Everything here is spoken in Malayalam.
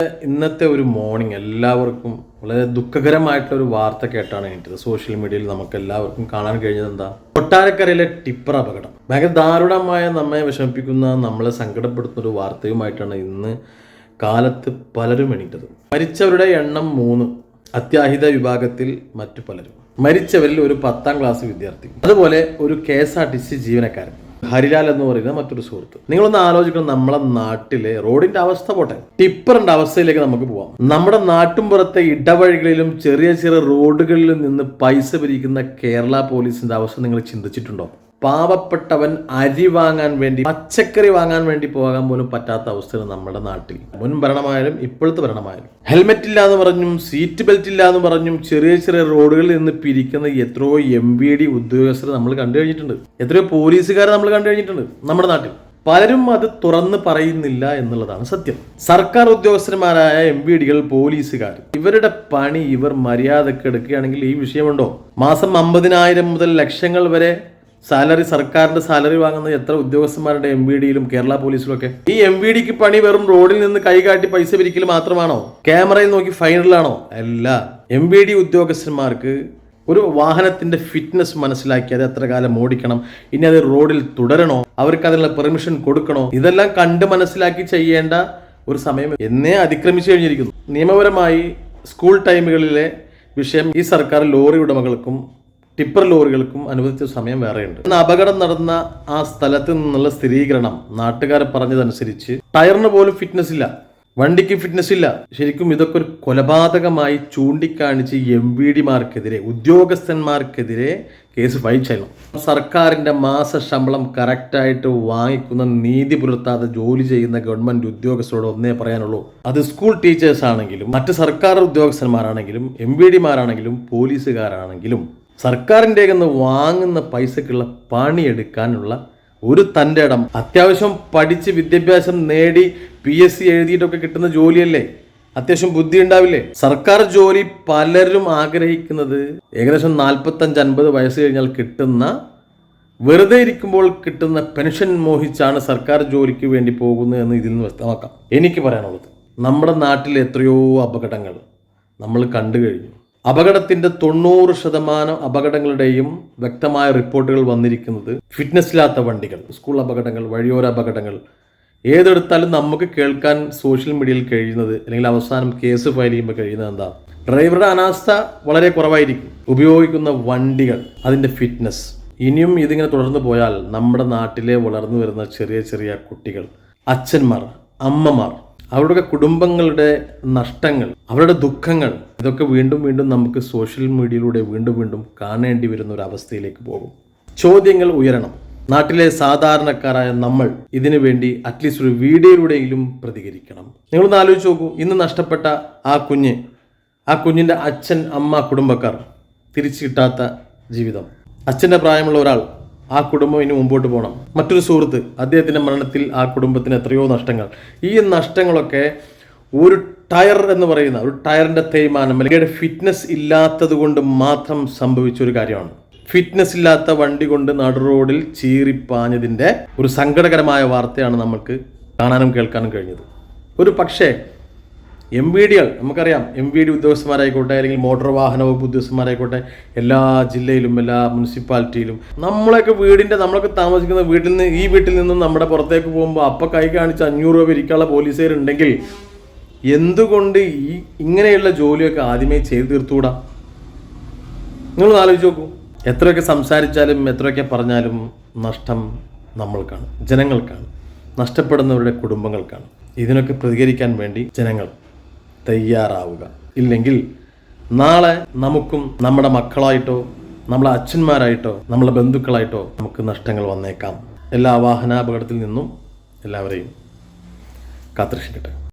ഇന്നത്തെ ഒരു മോർണിംഗ് എല്ലാവർക്കും വളരെ ദുഃഖകരമായിട്ടൊരു വാർത്ത കേട്ടാണ് എണീറ്റത്. സോഷ്യൽ മീഡിയയിൽ നമുക്ക് എല്ലാവർക്കും കാണാൻ കഴിഞ്ഞത് എന്താ? കൊട്ടാരക്കരയിലെ ടിപ്പർ അപകടം. ഭയങ്കര ദാരുണമായ, നമ്മെ വിഷമിപ്പിക്കുന്ന, നമ്മളെ സങ്കടപ്പെടുത്തുന്ന ഒരു വാർത്തയുമായിട്ടാണ് ഇന്ന് കാലത്ത് പലരും എണീറ്റത്. മരിച്ചവരുടെ എണ്ണം 3, അത്യാഹിത വിഭാഗത്തിൽ മറ്റു പലരും. മരിച്ചവരിൽ ഒരു 10ാം ക്ലാസ് വിദ്യാർത്ഥി, അതുപോലെ ഒരു KSRTC ജീവനക്കാരൻ ഹരിലാൽ എന്ന് പറയുന്ന മറ്റൊരു സുഹൃത്ത്. നിങ്ങളൊന്ന് ആലോചിക്കണം, നമ്മളെ നാട്ടിലെ റോഡിന്റെ അവസ്ഥ പോട്ടെ, ടിപ്പറിന്റെ അവസ്ഥയിലേക്ക് നമുക്ക് പോവാം. നമ്മുടെ നാട്ടുംപുറത്തെ ഇടവഴികളിലും ചെറിയ ചെറിയ റോഡുകളിലും നിന്ന് പൈസ പിരിക്കുന്ന കേരള പോലീസിന്റെ അവസ്ഥ നിങ്ങൾ ചിന്തിച്ചിട്ടുണ്ടോ? പാവപ്പെട്ടവൻ അരി വാങ്ങാൻ വേണ്ടി, പച്ചക്കറി വാങ്ങാൻ വേണ്ടി പോകാൻ പോലും പറ്റാത്ത അവസ്ഥയാണ് നമ്മുടെ നാട്ടിൽ. മുൻ ഭരണമായാലും ഇപ്പോഴത്തെ ഭരണമായാലും ഹെൽമെറ്റ് ഇല്ല എന്ന് പറഞ്ഞും സീറ്റ് ബെൽറ്റ് ഇല്ല എന്ന് പറഞ്ഞും ചെറിയ ചെറിയ റോഡുകളിൽ നിന്ന് പിരിക്കുന്ന എത്രയോ MVD ഉദ്യോഗസ്ഥരെ നമ്മൾ കണ്ടു കഴിഞ്ഞിട്ടുണ്ട്, എത്രയോ പോലീസുകാരെ നമ്മൾ കണ്ടു കഴിഞ്ഞിട്ടുണ്ട് നമ്മുടെ നാട്ടിൽ. പലരും അത് തുറന്ന് പറയുന്നില്ല എന്നുള്ളതാണ് സത്യം. സർക്കാർ ഉദ്യോഗസ്ഥന്മാരായ MVDകൾ, പോലീസുകാർ, ഇവരുടെ പണി ഇവർ മര്യാദക്ക് എടുക്കുകയാണെങ്കിൽ ഈ വിഷയമുണ്ടോ? മാസം 50,000 മുതൽ ലക്ഷങ്ങൾ വരെ സാലറി, സർക്കാരിന്റെ സാലറി വാങ്ങുന്ന എത്ര ഉദ്യോഗസ്ഥന്മാരുടെ MVDയിലും കേരള പോലീസിലും ഒക്കെ. ഈ MVDക്ക് പണി വെറും റോഡിൽ നിന്ന് കൈകാട്ടി പൈസ പിരിക്കൽ മാത്രമാണോ? ക്യാമറയിൽ നോക്കി ഫൈനലാണോ? അല്ല. MVD ഉദ്യോഗസ്ഥന്മാർക്ക് ഒരു വാഹനത്തിന്റെ ഫിറ്റ്നസ് മനസ്സിലാക്കി അത് എത്ര കാലം ഓടിക്കണം, ഇനി അത് റോഡിൽ തുടരണോ, അവർക്ക് അതിനുള്ള പെർമിഷൻ കൊടുക്കണോ, ഇതെല്ലാം കണ്ട് മനസ്സിലാക്കി ചെയ്യേണ്ട ഒരു സമയം എന്നേ അതിക്രമിച്ചു കഴിഞ്ഞിരിക്കുന്നു. നിയമപരമായി സ്കൂൾ ടൈമുകളിലെ വിഷയം ഈ സർക്കാർ ലോറി ഉടമകൾക്കും ടിപ്പർ ലോറികൾക്കും അനുവദിച്ച സമയം വേറെയുണ്ട്. അപകടം നടന്ന ആ സ്ഥലത്ത് നിന്നുള്ള സ്ഥിരീകരണം നാട്ടുകാരെ പറഞ്ഞതനുസരിച്ച് ടയറിന് പോലും ഫിറ്റ്നസ് ഇല്ല, വണ്ടിക്ക് ഫിറ്റ്നസ് ഇല്ല. ശരിക്കും ഇതൊക്കെ ഒരു കൊലപാതകമായി ചൂണ്ടിക്കാണിച്ച് MVDമാർക്കെതിരെ, ഉദ്യോഗസ്ഥന്മാർക്കെതിരെ കേസ് ഫയൽ ചെയ്യണം. സർക്കാരിന്റെ മാസ ശമ്പളം കറക്റ്റായിട്ട് വാങ്ങിക്കുന്ന, നീതി പുലർത്താതെ ജോലി ചെയ്യുന്ന ഗവൺമെന്റ് ഉദ്യോഗസ്ഥരോട് ഒന്നേ പറയാനുള്ളൂ. അത് സ്കൂൾ ടീച്ചേഴ്സ് ആണെങ്കിലും, മറ്റ് സർക്കാർ ഉദ്യോഗസ്ഥന്മാരാണെങ്കിലും, MVDമാരാണെങ്കിലും, പോലീസുകാരാണെങ്കിലും, സർക്കാരിൻ്റെ വാങ്ങുന്ന പൈസക്കുള്ള പണിയെടുക്കാനുള്ള ഒരു തൻ്റെ ഇടം, അത്യാവശ്യം പഠിച്ച് വിദ്യാഭ്യാസം നേടി PSC എഴുതിയിട്ടൊക്കെ കിട്ടുന്ന ജോലിയല്ലേ, അത്യാവശ്യം ബുദ്ധി ഉണ്ടാവില്ലേ? സർക്കാർ ജോലി പലരും ആഗ്രഹിക്കുന്നത് ഏകദേശം 45-50 വയസ്സ് കഴിഞ്ഞാൽ കിട്ടുന്ന, വെറുതെ ഇരിക്കുമ്പോൾ കിട്ടുന്ന പെൻഷൻ മോഹിച്ചാണ് സർക്കാർ ജോലിക്ക് വേണ്ടി പോകുന്നത് എന്ന് ഇതിൽ നിന്ന് വ്യക്തമാക്കാം. എനിക്ക് പറയാനുള്ളത്, നമ്മുടെ നാട്ടിലെ എത്രയോ അപകടങ്ങൾ നമ്മൾ കണ്ടു കഴിഞ്ഞു. അപകടത്തിന്റെ 90% അപകടങ്ങളുടെയും വ്യക്തമായ റിപ്പോർട്ടുകൾ വന്നിരിക്കുന്നത് ഫിറ്റ്നസ് ഇല്ലാത്ത വണ്ടികൾ, സ്കൂൾ അപകടങ്ങൾ, വഴിയോര അപകടങ്ങൾ, ഏതെടുത്താലും നമുക്ക് കേൾക്കാൻ സോഷ്യൽ മീഡിയയിൽ കഴിയുന്നത്, അല്ലെങ്കിൽ അവസാനം കേസ് ഫയൽ ചെയ്യുമ്പോൾ കഴിയുന്നത് എന്താ? ഡ്രൈവറുടെ അനാസ്ഥ വളരെ കുറവായിരിക്കും, ഉപയോഗിക്കുന്ന വണ്ടികൾ, അതിന്റെ ഫിറ്റ്നസ്. ഇനിയും ഇതിങ്ങനെ തുടർന്ന് പോയാൽ നമ്മുടെ നാട്ടിലെ വളർന്നു വരുന്ന ചെറിയ ചെറിയ കുട്ടികൾ, അച്ഛന്മാർ, അമ്മമാർ, അവരുടെ കുടുംബങ്ങളുടെ നഷ്ടങ്ങൾ, അവരുടെ ദുഃഖങ്ങൾ, ഇതൊക്കെ വീണ്ടും വീണ്ടും നമുക്ക് സോഷ്യൽ മീഡിയയിലൂടെ വീണ്ടും വീണ്ടും കാണേണ്ടി വരുന്ന ഒരു അവസ്ഥയിലേക്ക് പോകും. ചോദ്യങ്ങൾ ഉയരണം. നാട്ടിലെ സാധാരണക്കാരായ നമ്മൾ ഇതിനു വേണ്ടി അറ്റ്ലീസ്റ്റ് ഒരു വീഡിയോയിലൂടെയെങ്കിലും പ്രതികരിക്കണം. നിങ്ങളൊന്ന് ആലോചിച്ച് നോക്കൂ, ഇന്ന് നഷ്ടപ്പെട്ട ആ കുഞ്ഞിൻ്റെ അച്ഛൻ, അമ്മ, കുടുംബക്കാർ, തിരിച്ചു കിട്ടാത്ത ജീവിതം. അച്ഛൻ്റെ പ്രായമുള്ള ഒരാൾ, ആ കുടുംബം ഇനി മുമ്പോട്ട് പോകണം. മറ്റൊരു സുഹൃത്ത്, അദ്ദേഹത്തിൻ്റെ മരണത്തിൽ ആ കുടുംബത്തിന് എത്രയോ നഷ്ടങ്ങൾ. ഈ നഷ്ടങ്ങളൊക്കെ ഒരു ടയർ എന്ന് പറയുന്ന, ഒരു ടയറിൻ്റെ തേയ്മാനം, അല്ലെങ്കിൽ ഫിറ്റ്നസ് ഇല്ലാത്തത് കൊണ്ട് മാത്രം സംഭവിച്ച ഒരു കാര്യമാണ്. ഫിറ്റ്നസ് ഇല്ലാത്ത വണ്ടി കൊണ്ട് നടു റോഡിൽ ചീറിപ്പാഞ്ഞതിൻ്റെ ഒരു സങ്കടകരമായ വാർത്തയാണ് നമുക്ക് കാണാനും കേൾക്കാനും കഴിഞ്ഞത്. ഒരു പക്ഷേ MVDകൾ, നമുക്കറിയാം, MVD ഉദ്യോഗസ്ഥന്മാരായിക്കോട്ടെ, അല്ലെങ്കിൽ മോട്ടോർ വാഹന വകുപ്പ് ഉദ്യോഗസ്ഥന്മാരായിക്കോട്ടെ, എല്ലാ ജില്ലയിലും എല്ലാ മുനിസിപ്പാലിറ്റിയിലും, നമ്മളൊക്കെ താമസിക്കുന്ന ഈ വീട്ടിൽ നിന്നും നമ്മുടെ പുറത്തേക്ക് പോകുമ്പോൾ അപ്പം കൈ കാണിച്ച് 500 രൂപ ഇരിക്കാനുള്ള പോലീസുകാരുണ്ടെങ്കിൽ എന്തുകൊണ്ട് ഇങ്ങനെയുള്ള ജോലിയൊക്കെ ആദ്യമേ ചെയ്തു തീർത്തുകൂടാ? നിങ്ങൾ ആലോചിച്ച് നോക്കൂ. എത്രയൊക്കെ സംസാരിച്ചാലും എത്രയൊക്കെ പറഞ്ഞാലും നഷ്ടം നമ്മൾക്കാണ്, ജനങ്ങൾക്കാണ്, നഷ്ടപ്പെടുന്നവരുടെ കുടുംബങ്ങൾക്കാണ്. ഇതിനൊക്കെ പ്രതികരിക്കാൻ വേണ്ടി ജനങ്ങൾ തയ്യാറാവുക. ഇല്ലെങ്കിൽ നാളെ നമുക്കും നമ്മുടെ മക്കളായിട്ടോ, നമ്മളെ അച്ഛന്മാരായിട്ടോ, നമ്മളെ ബന്ധുക്കളായിട്ടോ നമുക്ക് നഷ്ടങ്ങൾ വന്നേക്കാം. എല്ലാ വാഹനാപകടത്തിൽ നിന്നും എല്ലാവരെയും കാത്തുരക്ഷിക്കട്ടെ.